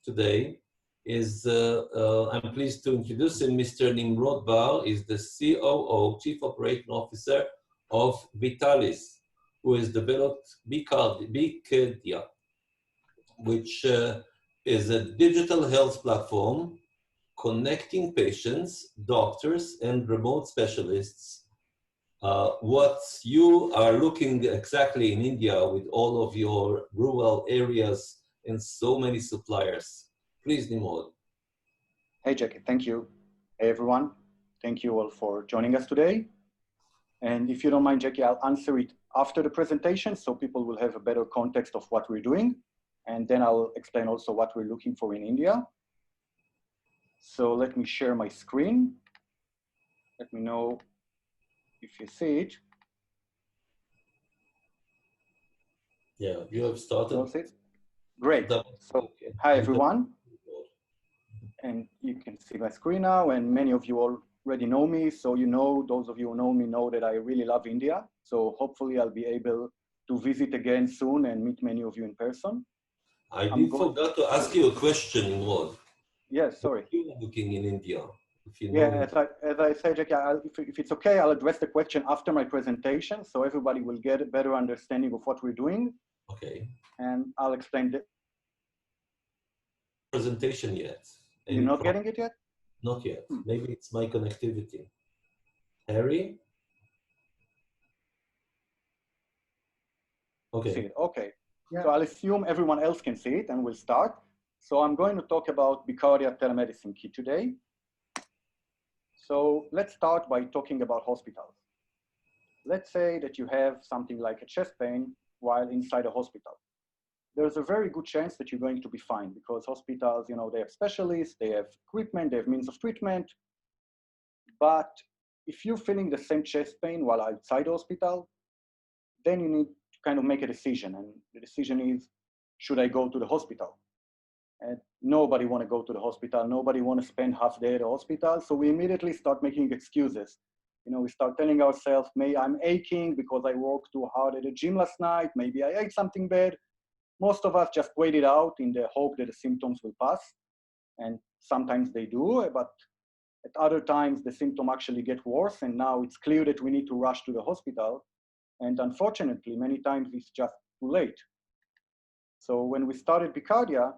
today is, I'm pleased to introduce him, Mr. Nimrod Bar, is the COO, Chief Operating Officer of Vitalis, who has developed Bicardia, which is a digital health platform connecting patients, doctors, and remote specialists. What you are looking exactly in India with all of your rural areas and so many suppliers. Please, Nimrod. Hey, Jackie, thank you. Hey, everyone. Thank you all for joining us today. And if you don't mind, Jackie, I'll answer it after the presentation so people will have a better context of what we're doing. And then I'll explain also what we're looking for in India. So let me share my screen. Let me know if you see it. Yeah, you have started. Great. So, hi, everyone. And you can see my screen now, and many of you already know me. So you know, those of you who know me know that I really love India. So hopefully I'll be able to visit again soon and meet many of you in person. I forgot to ask you a question, Nimrod. Yes, sorry. What are you looking in India? If you know yeah, as I said, Jackie, if it's okay, I'll address the question after my presentation so everybody will get a better understanding of what we're doing. Okay. And I'll explain the presentation yet. You're not getting it yet? Not yet. Maybe it's my connectivity. Harry? Okay. See it. Okay. Yeah. So I'll assume everyone else can see it and we'll start. So I'm going to talk about Bicardia Telemedicine Kit today. So let's start by talking about hospitals. Let's say that you have something like a chest pain while inside a hospital. There's a very good chance that you're going to be fine because hospitals, you know, they have specialists, they have equipment, they have means of treatment. But if you're feeling the same chest pain while outside the hospital, then you need to kind of make a decision. And the decision is, should I go to the hospital? And nobody want to go to the hospital. Nobody want to spend half day at the hospital. So we immediately start making excuses. You know, we start telling ourselves, maybe I'm aching because I worked too hard at the gym last night. Maybe I ate something bad. Most of us just wait it out in the hope that the symptoms will pass. And sometimes they do, but at other times the symptom actually get worse. And now it's clear that we need to rush to the hospital. And unfortunately, many times it's just too late. So when we started Bicardia,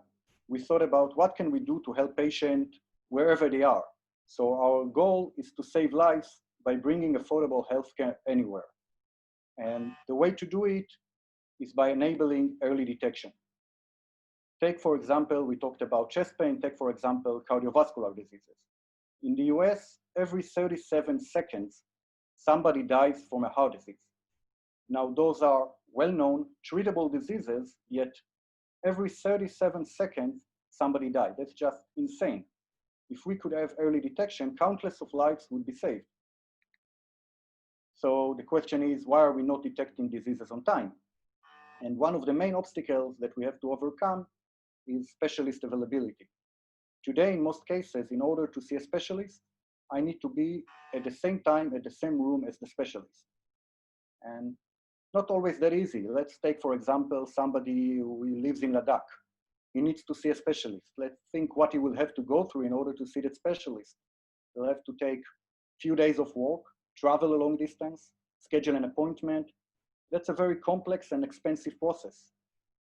we thought about what can we do to help patients wherever they are. So our goal is to save lives by bringing affordable healthcare anywhere. And the way to do it is by enabling early detection. Take, for example, we talked about chest pain. Take, for example, cardiovascular diseases. In the US, every 37 seconds, somebody dies from a heart disease. Now, those are well-known treatable diseases, yet every 37 seconds, somebody died. That's just insane. If we could have early detection, countless of lives would be saved. So the question is, why are we not detecting diseases on time? And one of the main obstacles that we have to overcome is specialist availability. Today, in most cases, in order to see a specialist, I need to be at the same time, at the same room as the specialist. And not always that easy. Let's take, for example, somebody who lives in Ladakh. He needs to see a specialist. Let's think what he will have to go through in order to see that specialist. He'll have to take a few days of work, travel a long distance, schedule an appointment. That's a very complex and expensive process.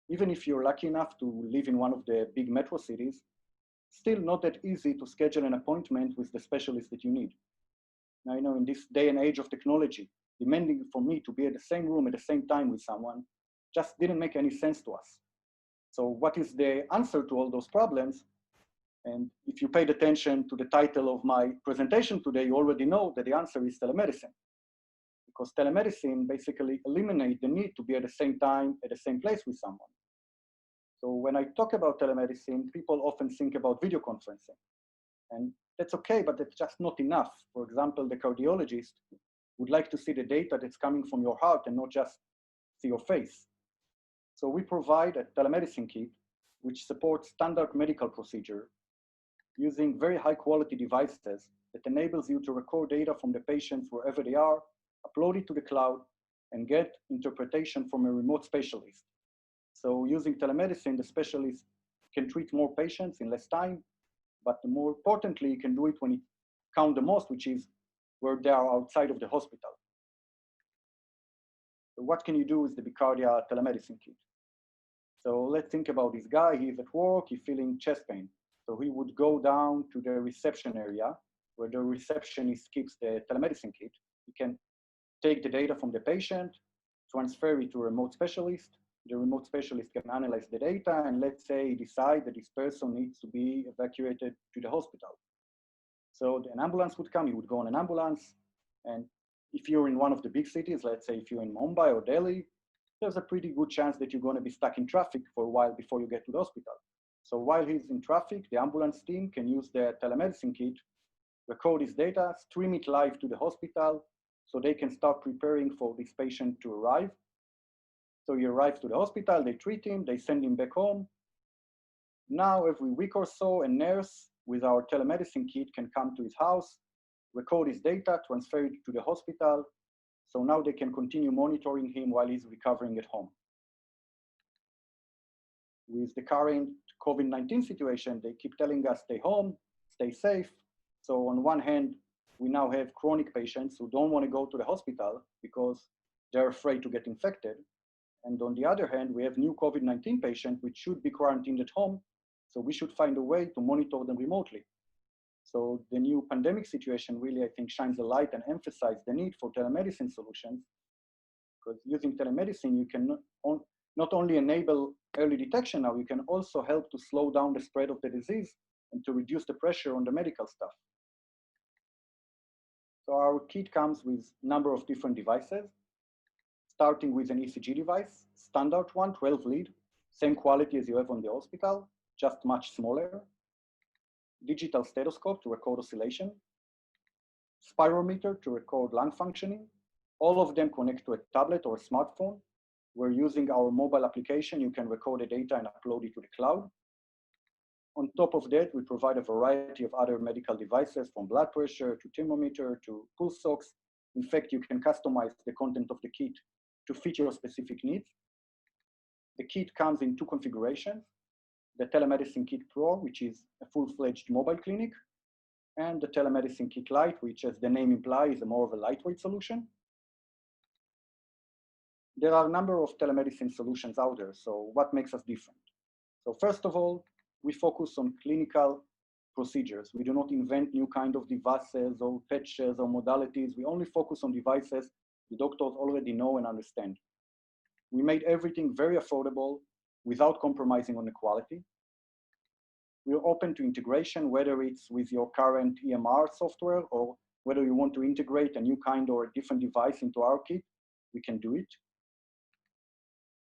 Even if you're lucky enough to live in one of the big metro cities, still not that easy to schedule an appointment with the specialist that you need. Now, you know, in this day and age of technology, demanding for me to be at the same room at the same time with someone just didn't make any sense to us. So what is the answer to all those problems? And if you paid attention to the title of my presentation today, you already know that the answer is telemedicine. Because telemedicine basically eliminates the need to be at the same time, at the same place with someone. So when I talk about telemedicine, people often think about video conferencing. And that's okay, but that's just not enough. For example, the cardiologist would like to see the data that's coming from your heart and not just see your face. So we provide a telemedicine kit which supports standard medical procedure using very high quality devices that enables you to record data from the patients wherever they are, upload it to the cloud, and get interpretation from a remote specialist. So using telemedicine, the specialist can treat more patients in less time, but more importantly, it can do it when it counts the most, which is where they are outside of the hospital. So what can you do with the Bicardia telemedicine kit? So let's think about this guy. He's at work, he's feeling chest pain. So he would go down to the reception area where the receptionist keeps the telemedicine kit. He can take the data from the patient, transfer it to a remote specialist. The remote specialist can analyze the data and let's say decide that this person needs to be evacuated to the hospital. So an ambulance would come, you would go on an ambulance. And if you're in one of the big cities, let's say if you're in Mumbai or Delhi, there's a pretty good chance that you're going to be stuck in traffic for a while before you get to the hospital. So while he's in traffic, the ambulance team can use their telemedicine kit, record his data, stream it live to the hospital, so they can start preparing for this patient to arrive. So he arrives to the hospital, they treat him, they send him back home. Now, every week or so, a nurse with our telemedicine kit can come to his house, record his data, transfer it to the hospital. So now they can continue monitoring him while he's recovering at home. With the current COVID-19 situation, they keep telling us, stay home, stay safe. So on one hand, we now have chronic patients who don't want to go to the hospital because they're afraid to get infected. And on the other hand, we have new COVID-19 patients which should be quarantined at home. So we should find a way to monitor them remotely. So the new pandemic situation really, I think, shines a light and emphasizes the need for telemedicine solutions. Because using telemedicine, you can not only enable early detection now, you can also help to slow down the spread of the disease and to reduce the pressure on the medical staff. So our kit comes with a number of different devices, starting with an ECG device, standard one, 12 lead, same quality as you have on the hospital, just much smaller. Digital stethoscope to record oscillation, spirometer to record lung functioning. All of them connect to a tablet or a smartphone. We're using our mobile application. You can record the data and upload it to the cloud. On top of that, we provide a variety of other medical devices from blood pressure to thermometer to pulse ox. In fact, you can customize the content of the kit to fit your specific needs. The kit comes in two configurations: the Telemedicine Kit Pro, which is a full-fledged mobile clinic, and the Telemedicine Kit Lite, which, as the name implies, is more of a lightweight solution. There are a number of telemedicine solutions out there, so what makes us different? So first of all, we focus on clinical procedures. We do not invent new kind of devices or patches or modalities. We only focus on devices the doctors already know and understand. We made everything very affordable without compromising on the quality. We're open to integration, whether it's with your current EMR software or whether you want to integrate a new kind or a different device into our kit, we can do it.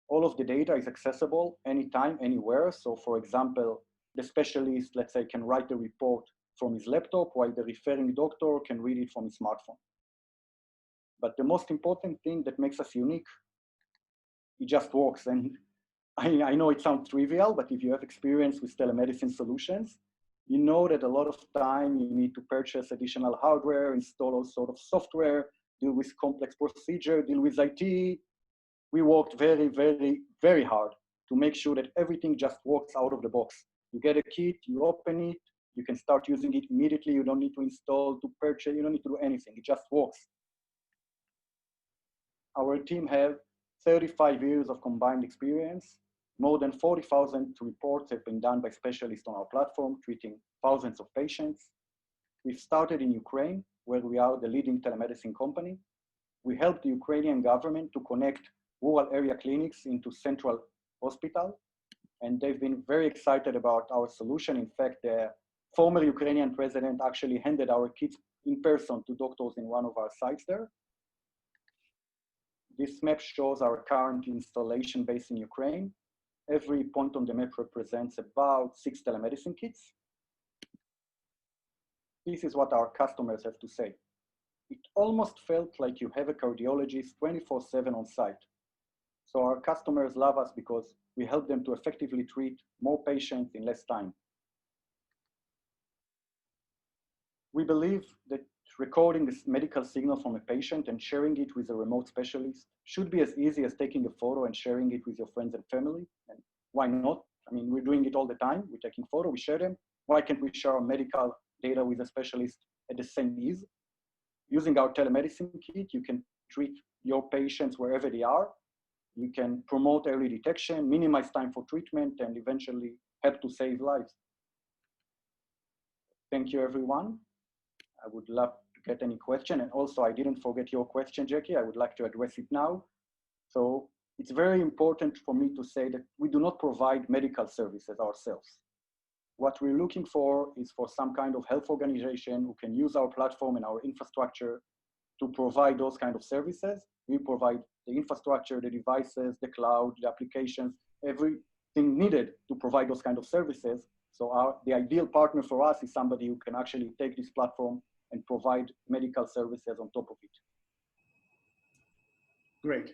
All of the data is accessible anytime, anywhere. So for example, the specialist, let's say, can write the report from his laptop while the referring doctor can read it from his smartphone. But the most important thing that makes us unique, it just works. And I know it sounds trivial, but if you have experience with telemedicine solutions, you know that a lot of time you need to purchase additional hardware, install all sort of software, deal with complex procedure, deal with IT. We worked very, very, very hard to make sure that everything just works out of the box. You get a kit, you open it, you can start using it immediately. You don't need to install, to purchase, you don't need to do anything. It just works. Our team have 35 years of combined experience. More than 40,000 reports have been done by specialists on our platform, treating thousands of patients. We've started in Ukraine, where we are the leading telemedicine company. We help the Ukrainian government to connect rural area clinics into central hospital, and they've been very excited about our solution. In fact, the former Ukrainian president actually handed our kits in person to doctors in one of our sites there. This map shows our current installation base in Ukraine. Every point on the map represents about 6 telemedicine kits. This is what our customers have to say. It almost felt like you have a cardiologist 24/7 on site. So our customers love us because we help them to effectively treat more patients in less time. We believe that recording this medical signal from a patient and sharing it with a remote specialist should be as easy as taking a photo and sharing it with your friends and family. And why not? I mean, we're doing it all the time. We're taking photos, we share them. Why can't we share our medical data with a specialist at the same ease? Using our telemedicine kit, you can treat your patients wherever they are. You can promote early detection, minimize time for treatment, and eventually help to save lives. Thank you, everyone. I would love to get any question. And also, I didn't forget your question, Jackie. I would like to address it now. So it's very important for me to say that we do not provide medical services ourselves. What we're looking for is for some kind of health organization who can use our platform and our infrastructure to provide those kind of services. We provide the infrastructure, the devices, the cloud, the applications, everything needed to provide those kind of services. So the ideal partner for us is somebody who can actually take this platform and provide medical services on top of it. Great.